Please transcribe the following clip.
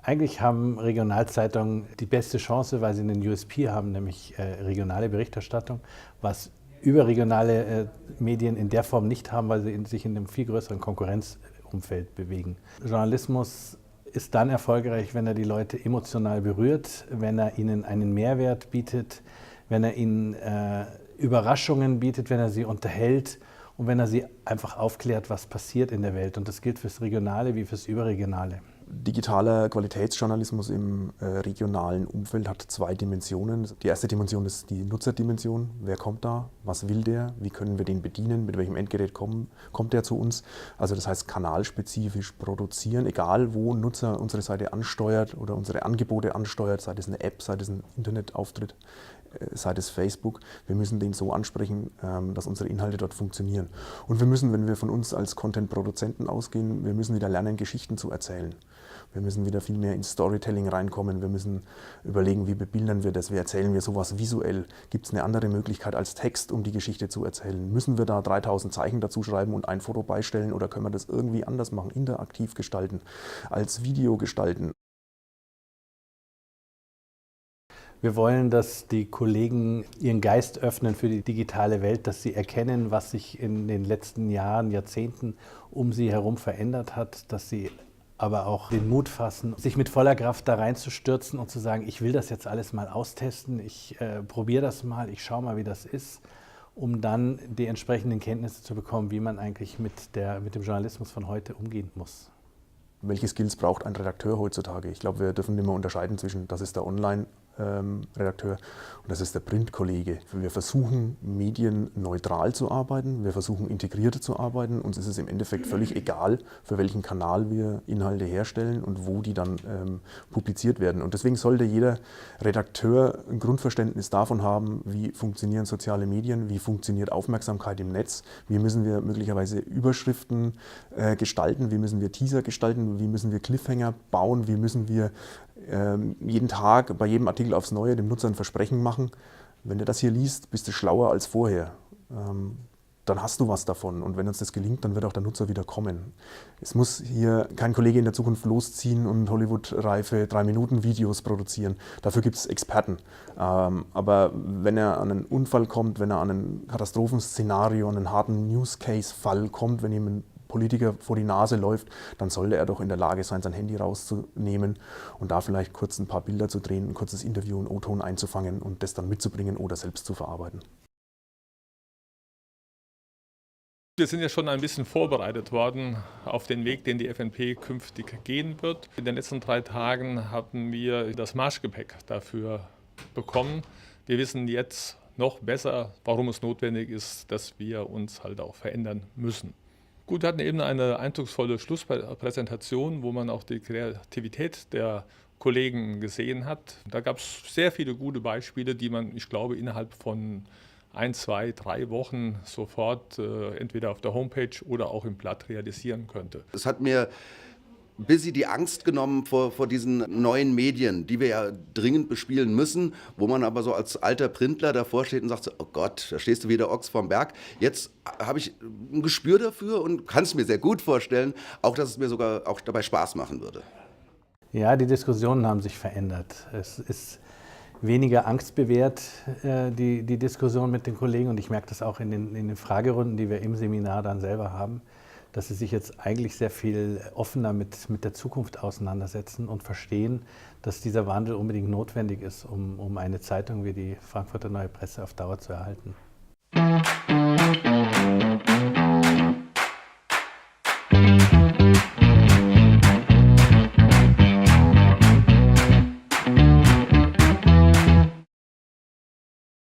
Eigentlich haben Regionalzeitungen die beste Chance, weil sie einen USP haben, nämlich regionale Berichterstattung, was überregionale Medien in der Form nicht haben, weil sie sich in einem viel größeren Konkurrenzumfeld bewegen. Journalismus ist dann erfolgreich, wenn er die Leute emotional berührt, wenn er ihnen einen Mehrwert bietet, wenn er ihnen Überraschungen bietet, wenn er sie unterhält und wenn er sie einfach aufklärt, was passiert in der Welt. Und das gilt fürs Regionale wie fürs Überregionale. Digitaler Qualitätsjournalismus im regionalen Umfeld hat zwei Dimensionen. Die erste Dimension ist die Nutzerdimension. Wer kommt da? Was will der? Wie können wir den bedienen? Mit welchem Endgerät kommt der zu uns? Also das heißt kanalspezifisch produzieren, egal wo ein Nutzer unsere Seite ansteuert oder unsere Angebote ansteuert, sei es eine App, sei es ein Internetauftritt, sei es Facebook. Wir müssen den so ansprechen, dass unsere Inhalte dort funktionieren. Und wir müssen, wenn wir von uns als Content-Produzenten ausgehen, wir müssen wieder lernen, Geschichten zu erzählen. Wir müssen wieder viel mehr ins Storytelling reinkommen. Wir müssen überlegen, wie bebildern wir das, wie erzählen wir sowas visuell. Gibt es eine andere Möglichkeit als Text, um die Geschichte zu erzählen? Müssen wir da 3000 Zeichen dazu schreiben und ein Foto beistellen oder können wir das irgendwie anders machen, interaktiv gestalten, als Video gestalten? Wir wollen, dass die Kollegen ihren Geist öffnen für die digitale Welt, dass sie erkennen, was sich in den letzten Jahren, Jahrzehnten um sie herum verändert hat, dass sie aber auch den Mut fassen, sich mit voller Kraft da reinzustürzen und zu sagen, ich will das jetzt alles mal austesten, ich probiere das mal, ich schaue mal, wie das ist, um dann die entsprechenden Kenntnisse zu bekommen, wie man eigentlich mit dem Journalismus von heute umgehen muss. Welche Skills braucht ein Redakteur heutzutage? Ich glaube, wir dürfen immer unterscheiden zwischen, das ist der Online-Redakteur und das ist der Printkollege. Wir versuchen, medienneutral zu arbeiten, wir versuchen, integriert zu arbeiten. Uns ist es im Endeffekt völlig egal, für welchen Kanal wir Inhalte herstellen und wo die dann publiziert werden. Und deswegen sollte jeder Redakteur ein Grundverständnis davon haben, wie funktionieren soziale Medien, wie funktioniert Aufmerksamkeit im Netz, wie müssen wir möglicherweise Überschriften gestalten, wie müssen wir Teaser gestalten, wie müssen wir Cliffhanger bauen, wie müssen wir jeden Tag bei jedem Artikel aufs Neue dem Nutzer ein Versprechen machen. Wenn du das hier liest, bist du schlauer als vorher. Dann hast du was davon. Und wenn uns das gelingt, dann wird auch der Nutzer wieder kommen. Es muss hier kein Kollege in der Zukunft losziehen und Hollywood-reife 3-Minuten-Videos produzieren. Dafür gibt es Experten. Aber wenn er an einen Unfall kommt, wenn er an ein Katastrophenszenario, an einen harten News-Case-Fall kommt, wenn ihm ein Politiker vor die Nase läuft, dann sollte er doch in der Lage sein, sein Handy rauszunehmen und da vielleicht kurz ein paar Bilder zu drehen, ein kurzes Interview, einen O-Ton einzufangen und das dann mitzubringen oder selbst zu verarbeiten. Wir sind ja schon ein bisschen vorbereitet worden auf den Weg, den die FNP künftig gehen wird. In den letzten 3 Tagen haben wir das Marschgepäck dafür bekommen. Wir wissen jetzt noch besser, warum es notwendig ist, dass wir uns halt auch verändern müssen. Gut, wir hatten eben eine eindrucksvolle Schlusspräsentation, wo man auch die Kreativität der Kollegen gesehen hat. Da gab es sehr viele gute Beispiele, die man, ich glaube, innerhalb von 1, 2, 3 Wochen sofort entweder auf der Homepage oder auch im Blatt realisieren könnte. Es hat mir ein bisschen die Angst genommen vor diesen neuen Medien, die wir ja dringend bespielen müssen, wo man aber so als alter Printler davor steht und sagt, so, oh Gott, da stehst du wie der Ochs vorm Berg. Jetzt habe ich ein Gespür dafür und kann es mir sehr gut vorstellen, auch dass es mir sogar auch dabei Spaß machen würde. Ja, die Diskussionen haben sich verändert. Es ist weniger angstbewehrt, die Diskussion mit den Kollegen, und ich merke das auch in den Fragerunden, die wir im Seminar dann selber haben, dass sie sich jetzt eigentlich sehr viel offener mit der Zukunft auseinandersetzen und verstehen, dass dieser Wandel unbedingt notwendig ist, um eine Zeitung wie die Frankfurter Neue Presse auf Dauer zu erhalten.